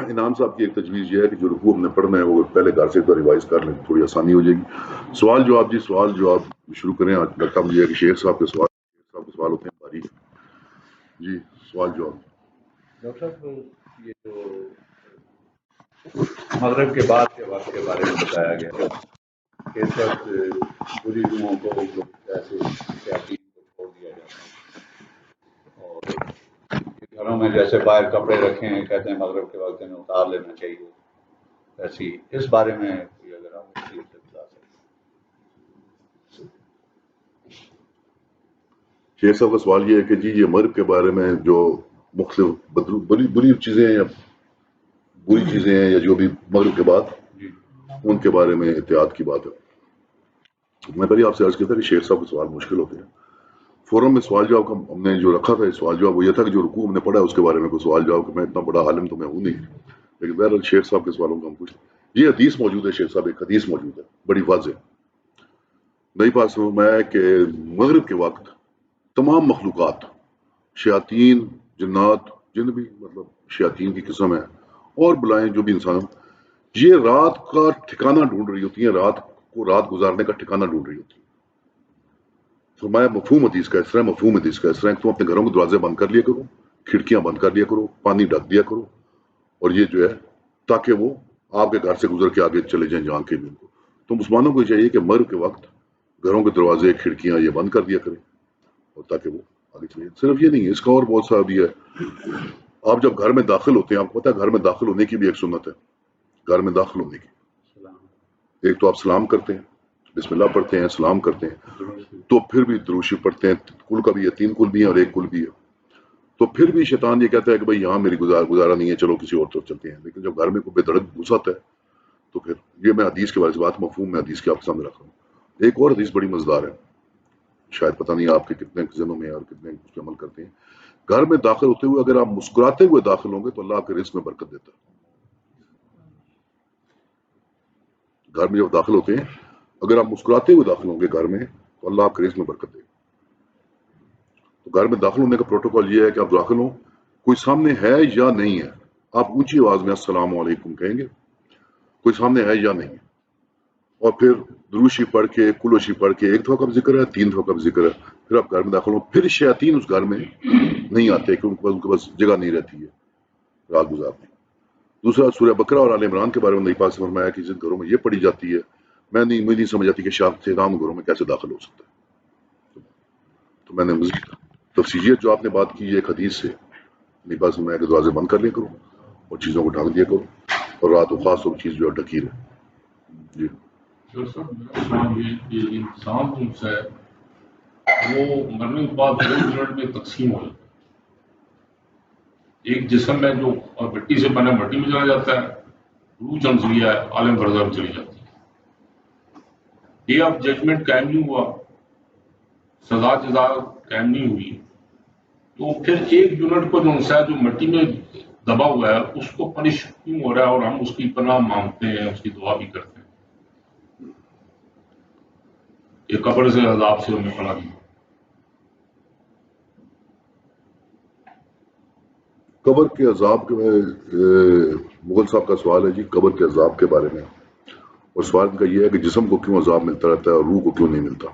انعام صاحب کی ایک تجویز یہ ہے کہ جو رکوع ہم نے پڑھنا ہے وہ پہلے گھر سے ایک بار ریوائز کر لیں، تھوڑی آسانی ہو جائے گی۔ سوال جواب جی، سوال جواب شروع کریں۔ آج لگتا مجھے ہے کہ شیخ صاحب کے سوال ہوتے ہیں باریک جی۔ سوال جواب ڈاکٹر صاحب، یہ جو مغرب کے بعد کے وقت کے بارے میں بتایا گیا کہ اس وقت بری روحوں کو ایسے شیاطین کو چھوڑ دیا جاتا ہے، اور گھروں میں جیسے باہر کپڑے رکھے ہیں کہتے ہیں مغرب کے وقت انہیں اتار لینا چاہیے، ایسی اس بارے میں کوئی اگر آپ تفصیل سے بتا سکیں۔ شیخ صاحب کا سوال یہ ہے کہ جی یہ مغرب کے بارے میں جو مختلف بری چیزیں ہیں یا بری چیزیں ہیں یا جو بھی مغرب کے بعد ان کے بارے میں احتیاط کی بات ہے۔ میں پہلے آپ سے عرض کیا تھا کہ شیخ صاحب کے سوال مشکل ہوتے ہیں۔ فورم میں سوال جواب کا ہم نے جو رکھا تھا سوال جواب وہ یہ تھا کہ جو رکوع ہم نے پڑھا ہے اس کے بارے میں کوئی سوال جواب، کہ میں اتنا بڑا عالم تو میں ہوں نہیں، لیکن بہرحال شیخ صاحب کے سوالوں کا ہم پوچھ لیں۔ یہ حدیث موجود ہے شیخ صاحب، ایک حدیث موجود ہے بڑی واضح، نئی پاس میں ہے کہ مغرب کے وقت تمام مخلوقات، شیاطین، جنات، جن بھی مطلب شیاطین کی قسم ہے اور بلائیں جو بھی انسان، یہ رات کا ٹھکانہ ڈھونڈ رہی ہوتی ہیں، رات گزارنے کا ٹھکانہ ڈھونڈ رہی ہوتی ہیں۔ فرمایا مفہوم حدیث کا اس طرح، مفہوم حدیث کا اس طرح، تم اپنے گھروں کے دروازے بند کر لیا کرو، کھڑکیاں بند کر لیا کرو، پانی ڈھک دیا کرو، اور یہ جو ہے تاکہ وہ آپ کے گھر سے گزر کے آگے چلے جائیں جہاں کے بھی ان کو۔ تو مسلمانوں کو چاہیے کہ مغرب کے وقت گھروں کے دروازے کھڑکیاں یہ بند کر دیا کریں، اور تاکہ وہ آگے چلے جائیں۔ صرف یہ نہیں ہے، اس کا اور بہت سارا بھی ہے۔ آپ جب گھر میں داخل ہوتے ہیں، آپ کو پتہ ہے گھر میں داخل ہونے کی بھی ایک سنت ہے۔ گھر میں داخل ہونے کی ایک تو آپ سلام کرتے ہیں، بسم اللہ پڑھتے ہیں، سلام کرتے ہیں، تو پھر بھی درود شریف پڑھتے ہیں۔ کل کا بھی ہے، 3 کل بھی ہیں اور 1 کل بھی ہے۔ تو پھر بھی شیطان یہ کہتا ہے کہ بھائی یہاں میری گزارا نہیں ہے، چلو کسی اور طرف چلتے ہیں۔ لیکن جب گھر میں کوئی بے دڑک گھس آتا ہے تو پھر یہ میں حدیث کے بارے سے بات، مفہوم میں حدیث کے آپ کے سامنے رکھ رہا ہوں۔ ایک اور حدیث بڑی مزیدار ہے، شاید پتہ نہیں آپ کے کتنے ذہنوں میں اور کتنے اس پہ عمل کرتے ہیں۔ گھر میں داخل ہوتے ہوئے اگر آپ مسکراتے ہوئے داخل ہوں گے تو اللہ آپ کے رزق میں برکت دیتا ہے۔ گھر میں جب داخل ہوتے ہیں اگر آپ مسکراتے ہوئے داخل ہوں گے گھر میں تو اللہ آپ کے رزق میں برکت دے گا۔ تو گھر میں داخل ہونے کا پروٹوکول یہ ہے کہ آپ داخل ہوں، کوئی سامنے ہے یا نہیں ہے، آپ اونچی آواز میں السلام علیکم کہیں گے، کوئی سامنے ہے یا نہیں ہے، اور پھر درود شریف پڑھ کے، کل شریف پڑھ کے، 1 دفعہ کا بھی ذکر ہے، 3 دفعہ کا بھی ذکر ہے، پھر آپ گھر میں داخل ہوں۔ پھر شیاطین اس گھر میں نہیں آتے کہ ان کے پاس جگہ نہیں رہتی ہے رات گزارنے۔ دوسرا سورہ بقرہ اور آل عمران کے بارے میں نبی پاک سے فرمایا کہ جن گھروں میں یہ پڑھی جاتی ہے مجھے نہیں سمجھ آتی کہ شیطان گھروں میں کیسے داخل ہو سکتا ہے۔ تو میں نے مزید تفصیلیت جو آپ نے بات کی ہے ایک حدیث سے، نبی پاک سے فرمایا کہ دروازے بند کر لیا کرو اور چیزوں کو ڈھانک دیا کرو، اور رات و خاص طور چیز جو ہے ڈھکی رہے۔ جی یہ انسان جو ہے وہ مرنے کے بعد 2 منٹ میں تقسیم ہو جاتا ہے۔ ایک جسم میں جو مٹی سے بنا مٹی میں چلا جاتا ہے، روح چمزیا ہے عالم برزخ میں چلی جاتی ہے۔ ڈے آف ججمنٹ قائم نہیں ہوا، سزا جزا قائم نہیں ہوئی، تو پھر 1 یونٹ کو جو مٹی میں دبا ہوا ہے اس کو پنش کیوں ہو رہا ہے، اور ہم اس کی پناہ مانگتے ہیں، اس کی دعا بھی کرتے ہیں۔ یہ قبر سے عذاب سے ہمیں پناہ دی۔ قبر کے عذاب کے مغل صاحب کا سوال ہے جی، قبر کے عذاب کے بارے میں، اور سوال کا یہ ہے کہ جسم کو کیوں عذاب ملتا رہتا ہے اور روح کو کیوں نہیں ملتا۔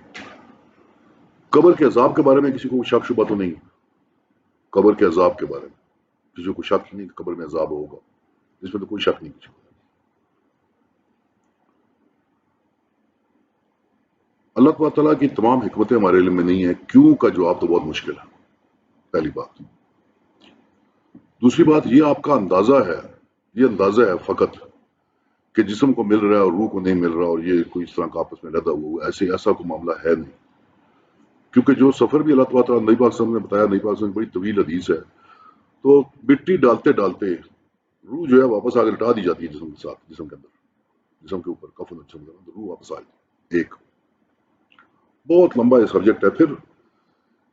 قبر کے عذاب کے بارے میں کسی کو شک شبہ تو نہیں، قبر کے عذاب کے بارے میں کسی کو شک نہیں کہ قبر میں عذاب ہوگا، اس میں تو کوئی شک نہیں کسی کو۔ اللہ تعالیٰ کی تمام حکمتیں ہمارے علم میں نہیں ہیں، کیوں کا جواب تو بہت مشکل ہے، پہلی بات۔ دوسری بات یہ آپ کا اندازہ ہے، یہ اندازہ ہے فقط کہ جسم کو مل رہا ہے اور روح کو نہیں مل رہا، اور یہ کوئی اس طرح کا آپس میں لدا ہوا، ایسا کوئی معاملہ ہے نہیں، کیونکہ جو سفر بھی اللہ تعالیٰ نبی پاک صلی اللہ علیہ وسلم نے بتایا، نبی پاک صلی اللہ علیہ وسلم بڑی طویل حدیث ہے، تو مٹی ڈالتے ڈالتے روح جو ہے واپس آگے لٹا دی جاتی ہے جسم کے ساتھ، جسم کے اندر، جسم کے اوپر کفن، جسم کے اندر روح واپس آ جاتی ہے۔ ایک بہت لمبا یہ سبجیکٹ ہے، پھر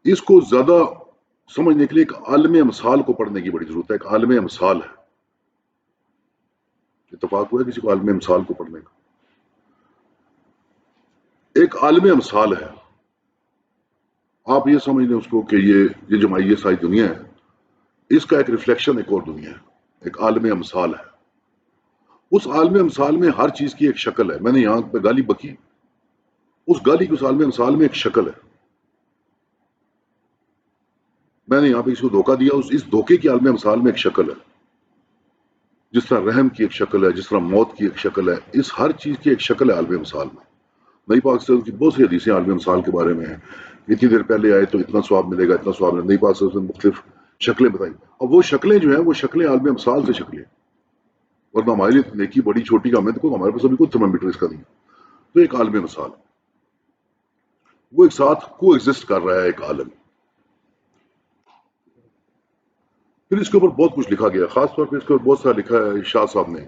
اس کو زیادہ سمجھنے کے لیے ایک عالم امثال کو پڑھنے کی بڑی ضرورت ہے۔ ایک عالم امثال ہے، اتفاق ہوا ہے کسی کو عالم امثال کو پڑھنے کا؟ ایک عالم امثال ہے، آپ یہ سمجھ لیں اس کو کہ یہ جماعی ساری دنیا ہے، اس کا ایک ریفلیکشن ایک اور دنیا ہے۔ ایک عالم امثال ہے. اس عالم امثال میں ہر چیز کی ایک شکل ہے. میں نے یہاں پہ گالی بکی، اس گالی کی اس عالم امثال میں ایک شکل ہے. میں نے یہاں پہ اس کو دھوکہ دیا، اس دھوکے کی عالم امثال میں ایک شکل ہے. جس طرح رحم کی ایک شکل ہے، جس طرح موت کی ایک شکل ہے، اس ہر چیز کی ایک شکل ہے عالم امثال میں. نئی پاک صلی اللہ علیہ وسلم کی بہت سی حدیثیں عالم امثال کے بارے میں ہیں. اتنی دیر پہلے آئے تو اتنا ثواب ملے گا، اتنا ثواب ملے گا. نئی پاک صلی اللہ علیہ وسلم نے مختلف شکلیں بتائی، اور وہ شکلیں جو ہیں وہ شکلیں عالم امثال سے شکلیں. ورنہ ہمارے لیے نیکی بڑی چھوٹی کا ہمیں تو ہمارے پاس ابھی کوئی تھرمامیٹر اس کا نہیں. تو ایک عالم مثال وہ ایک ساتھ کو ایگزسٹ کر رہا ہے ایک عالم. پھر اس کے اوپر بہت کچھ لکھا گیا، خاص طور پہ اس کے اوپر بہت سارا لکھا ہے شاہ صاحب نے.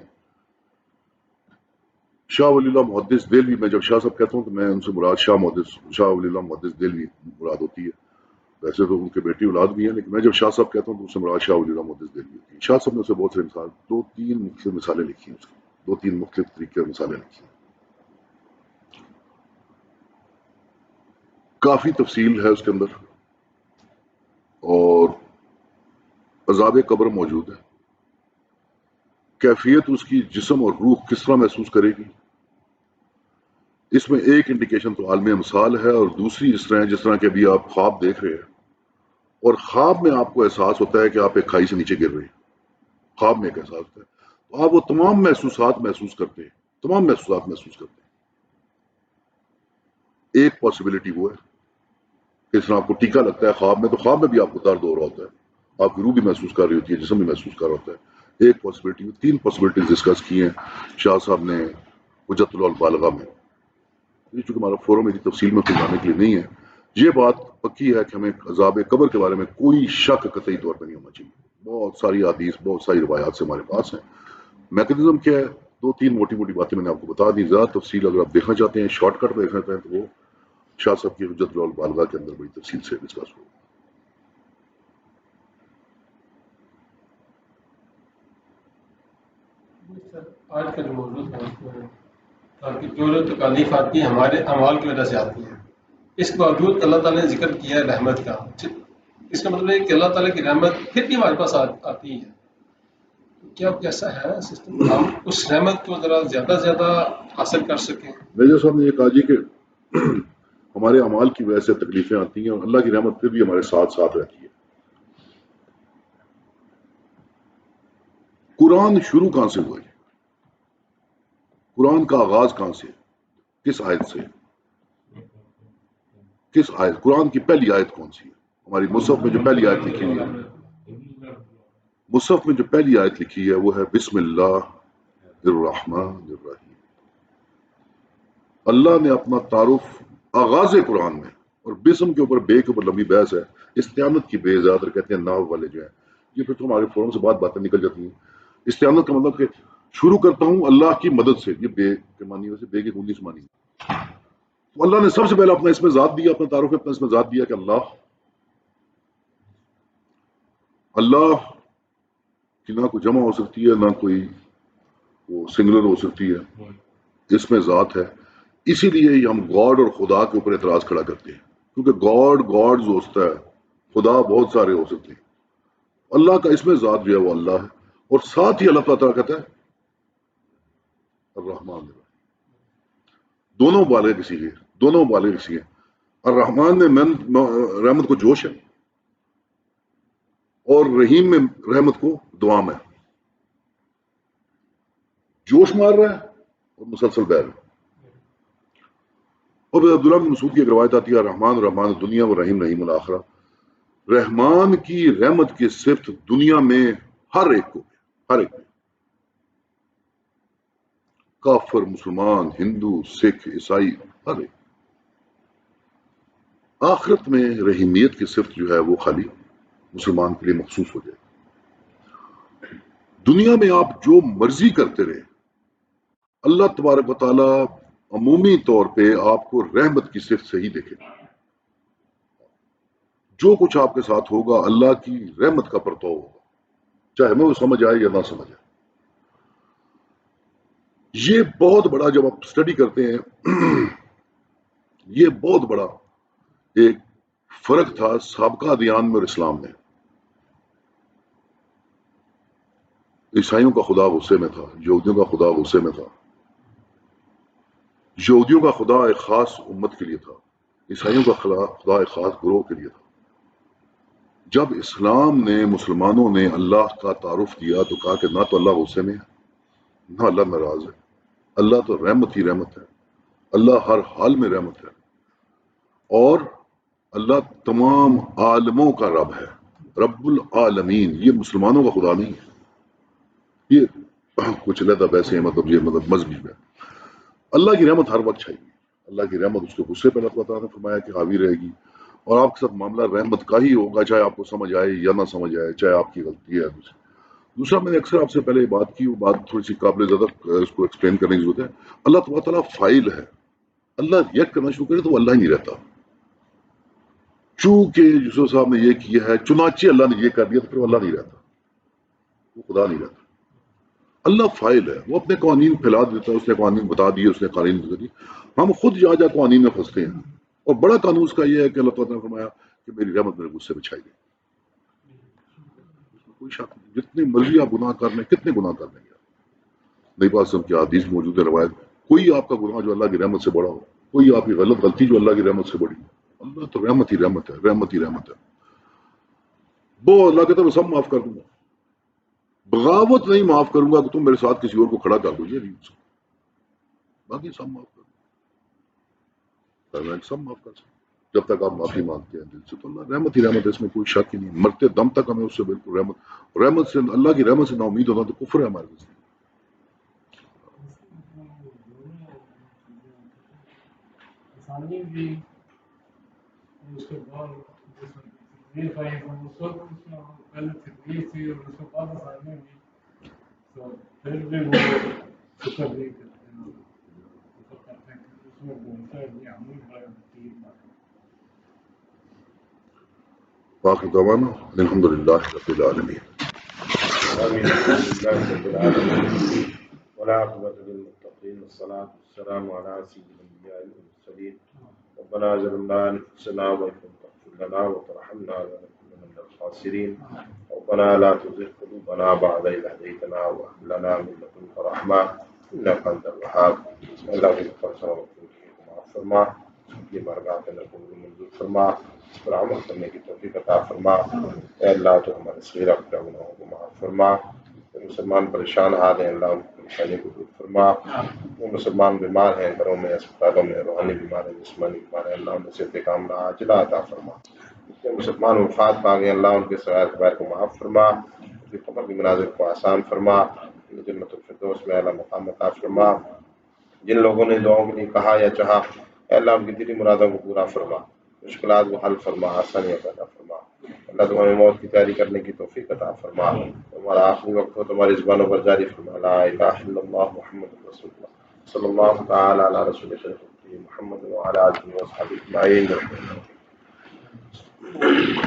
شاہ ولی اللہ محدث دہلوی، میں جب شاہ صاحب کہتا ہوں تو میں ان سے مراد شاہ ولی اللہ محدث دہلوی مراد ہوتی ہے. ویسے تو ان کے بیٹی اولاد بھی ہیں، لیکن میں جب شاہ صاحب کہتا ہوں تو اس سے مراد شاہ ولی اللہ محدث دہلوی ہوتی ہے. شاہ صاحب نے اسے بہت سے مثال، 2-3 مختلف مثالیں لکھی ہیں، اس کی 2-3 مختلف طریقے اور مثالیں لکھی ہیں. کافی تفصیل ہے اس کے اندر، اور عذاب قبر موجود ہے. کیفیت اس کی جسم اور روح کس طرح محسوس کرے گی، اس میں ایک انڈیکیشن تو عالم امثال ہے، اور دوسری جس طرح کہ ابھی آپ خواب دیکھ رہے ہیں، اور خواب میں آپ کو احساس ہوتا ہے کہ آپ ایک کھائی سے نیچے گر رہے ہیں. خواب میں ایک احساس ہوتا ہے تو آپ وہ تمام محسوسات محسوس کرتے ہیں، تمام محسوسات محسوس کرتے ہیں. ایک پاسبلٹی وہ ہے کہ اس طرح آپ کو ٹیکا لگتا ہے خواب میں، تو خواب میں بھی آپ کو درد ہو رہا ہوتا ہے، آپ کی روح بھی محسوس کر رہی ہوتی ہے، جسم بھی محسوس کر رہا ہوتا ہے. ایک پاسبلٹی. 3 پاسبلٹیز ڈسکس کی ہیں شاہ صاحب نے حجت البالغہ میں. یہ چونکہ ہمارا فورم اتنی تفصیل میں جانے کے لیے نہیں ہے، یہ بات پکی ہے کہ ہمیں عذاب قبر کے بارے میں کوئی شک قطعی طور پر نہیں ہونا چاہیے. بہت ساری حدیث، بہت ساری روایات سے ہمارے پاس ہیں. میکنزم کیا ہے، 2-3 موٹی موٹی باتیں میں نے آپ کو بتا دی. زیادہ تفصیل اگر آپ دیکھنا چاہتے ہیں، شارٹ کٹ میں دیکھنا چاہتے ہیں، تو وہ شاہ صاحب کی حجت البالغہ کے اندر بڑی تفصیل سے ڈسکس ہو. آج کا جو موضوع ہے کہ جو تکالیف آتی ہیں ہمارے اعمال کی وجہ سے آتی ہیں، اس کے باوجود اللہ تعالیٰ نے ذکر کیا ہے رحمت کا. اس کا مطلب ہے کہ اللہ تعالیٰ کی رحمت پھر بھی ہمارے پاس آتی ہے. کیا کیسا ہے سسٹم، ہم اس رحمت کو ذرا زیادہ سے زیادہ حاصل کر سکیں؟ میجر صاحب نے یہ کہا جی کہ ہمارے اعمال کی وجہ سے تکلیفیں آتی ہیں، اور اللہ کی رحمت پھر بھی ہمارے ساتھ ساتھ رہتی ہے. قرآن شروع کہاں سے ہوا ہے؟ قرآن کا آغاز کہاں سے، کس آیت سے؟ کس آیت؟ قرآن کی پہلی آیت کون سی ہے؟ ہماری مصحف میں جو پہلی آیت لکھی ہوئی ہے، مصحف میں جو پہلی آیت لکھی ہے وہ ہے بسم اللہ الرحمن الرحیم. اللہ نے اپنا تعارف آغاز قرآن میں، اور بسم کے اوپر بے کے اوپر لمبی بحث ہے. استعانت کی بے زیادہ تر کہتے ہیں ناو والے جو ہیں، یہ پھر تو ہمارے فورم سے باتیں نکل جاتی ہیں. استعانت کا مطلب کہ شروع کرتا ہوں اللہ کی مدد سے. یہ بے کے معنی ویسے بے کی کنجی سے معنی. تو اللہ نے سب سے پہلے اپنا اس میں ذات دیا، اپنا تعارف اپنا اس میں ذات دیا کہ اللہ کی نہ کوئی جمع ہو سکتی ہے، نہ کوئی وہ سنگولر ہو سکتی ہے، اس میں ذات ہے. اسی لیے ہم گاڈ اور خدا کے اوپر اعتراض کھڑا کرتے ہیں، کیونکہ گاڈ جو ہوتا ہے، خدا بہت سارے ہو سکتے ہیں. اللہ کا اس میں ذات جو ہے وہ اللہ ہے، اور ساتھ ہی اللہ تعالیٰ کہتا ہے الرحمن الرحیم. دونوں بالغ کسی کے، دونوں بالغ کسی کے. الرحمن میں رحمت کو جوش ہے، اور رحیم میں رحمت کو دوام ہے. جوش مار رہا ہے اور مسلسل بہ رہا ہے. اور عبداللہ بن مسعود کی ایک روایت آتی ہے رحمان دنیا و رحیم الآخرہ. رحمان کی رحمت کی صفت دنیا میں ہر ایک کو، ہر ایک کو، کافر، مسلمان، ہندو، سکھ، عیسائی، ہر ایک. آخرت میں رحیمیت کی صفت جو ہے وہ خالی مسلمان کے لیے مخصوص ہو جائے. دنیا میں آپ جو مرضی کرتے رہے، اللہ تبارک و تعالیٰ عمومی طور پہ آپ کو رحمت کی صفت سے ہی دیکھے. جو کچھ آپ کے ساتھ ہوگا اللہ کی رحمت کا پرتو ہوگا، چاہے ہمیں وہ سمجھ آئے یا نہ سمجھ آئے. یہ بہت بڑا، جب آپ اسٹڈی کرتے ہیں، یہ بہت بڑا ایک فرق تھا سابقہ ادیان میں اور اسلام میں. عیسائیوں کا خدا غصے میں تھا، یہودیوں کا خدا غصے میں تھا. یہودیوں کا خدا ایک خاص امت کے لیے تھا، عیسائیوں کا خدا ایک خاص گروہ کے لیے تھا. جب اسلام نے مسلمانوں نے اللہ کا تعارف دیا تو کہا کہ نہ تو اللہ غصے میں ہے نہ اللہ ناراض ہے، اللہ تو رحمت ہی رحمت ہے، اللہ ہر حال میں رحمت ہے، اور اللہ تمام عالموں کا رب ہے، رب العالمین. یہ مسلمانوں کا خدا نہیں ہے، یہ کچھ علیحدہ ویسے ہیں، مطلب یہ مطلب مذہبی ہے. اللہ کی رحمت ہر وقت چاہیے، اللہ کی رحمت اس کے غصے پہ اللہ تعالیٰ نے فرمایا کہ حاوی رہے گی، اور آپ کے ساتھ معاملہ رحمت کا ہی ہوگا، چاہے آپ کو سمجھ آئے یا نہ سمجھ آئے، چاہے آپ کی غلطی ہے. دوسرا میں نے اکثر آپ سے پہلے بات کی، وہ بات تھوڑی سی قابل زیادہ اس کو ایکسپلین کرنے کی ضرورت ہے. اللہ تعالیٰ فائل ہے، اللہ ریئیکٹ کرنا شروع کرے تو وہ اللہ ہی نہیں رہتا. چونکہ یوسف صاحب نے یہ کیا ہے، چنانچہ اللہ نے یہ کر دیا، تو پھر وہ اللہ نہیں رہتا، وہ خدا نہیں رہتا. اللہ فائل ہے، وہ اپنے قوانین پھیلا دیتا ہے، اس نے قوانین بتا دیے، اس نے قوانین بتا دی. ہم خود جا قوانین میں پھنستے ہیں. اور بڑا قانون اس کا یہ ہے کہ اللہ تعالیٰ نے فرمایا کہ میری رحمت میرے غصے میں چھائی گئی. کوئی شک نہیں، جتنے مرضی آپ گناہ کر لیں، کتنے گناہ کر لیں گے. نبی پاک صلی اللہ علیہ وسلم کی حدیث موجود ہے، روایت، کوئی آپ کا گناہ جو اللہ کی رحمت سے بڑا ہو، کوئی آپ کی غلطی جو اللہ کی رحمت سے بڑی ہو، اللہ تو رحمت ہی رحمت ہے، رحمت ہی رحمت ہے. وہ اللہ کہتا ہے میں سب معاف کر دوں گا، بغاوت نہیں معاف کروں گا کہ تم میرے ساتھ کسی اور کو کھڑا کر دو، یہ نہیں. باقی سب معاف کر دوں، سب معاف کر سکتا جب تک آپ معافی مانگتے ہیں دل سے. تو اللہ رحمت ہی رحمت ہے، اس میں کوئی شک ہی نہیں. مرتے دم تک ہمیں اس سے بالکل رحمت سے، اللہ کی رحمت سے نا امید ہونا تو کفر ہے ہمارے لیے. آسانی بھی اس کے بعد تکلیف آئی، اس وقت اس میں پہلے تکلیف تھی اور اس کے بعد آسانی بھی، تو پھر بھی وہ شکر نہیں کرتے ہیں، شکر کرتے ہیں کہ اس میں بولتا ہے کہ ہم بھی بڑا تکلیف نہ کریں. باقی دعوانا الحمدللہ رب العالمین. والعاقبة للمتقين والصلاة والسلام على سيد الأنبياء والمرسلين. ربنا ظلمنا أنفسنا وإن لم تغفر لنا وترحمنا لنكونن من الخاسرين. ربنا لا تزغ قلوبنا بعد إذ هديتنا وهب لنا من لدنك رحمة إنك أنت الوهاب. اللہ کی فرما معاف فرما، اپنی بارگاہ میں قبول منظور فرما، اس پر عمل کرنے کی توفیق عطا فرما. اے اللہ تو ہمارے صغیرہ بڑا گناہوں کو معاف فرما. مسلمان پریشان حال ہیں، اللہ ان کی پریشانی کو دور فرما. وہ مسلمان بیمار ہیں گھروں میں، اسپتالوں میں، روحانی بیمار ہیں، جسمانی بیمار ہیں، اللہ ان سے کاملہ عاجلہ عطا فرما. جتنے مسلمان وفات پا گئے، اللہ ان کے صغائر کبائر کو معاف فرما، ان کی قبر کی مناظر کو آسان فرما، جنت الفردوس میں اعلیٰ مقام عطا فرما. جن لوگوں نے دعاؤں کے لیے کہا یا چاہا، اے اللہ ان کی دلی مرادوں کو پورا فرما، مشکلات کو حل فرما، آسانیاں پیدا فرما. اللہ تمہیں موت کی تیاری کرنے کی توفیق عطا فرما. تمہارا آخری وقت ہو تمہاری زبانوں پر جاری فرما. لا الہ الا اللہ محمد رسول اللہ صلی اللہ تعالی علی رسول محمد وعلی آلہ وصحبہ اجمعین.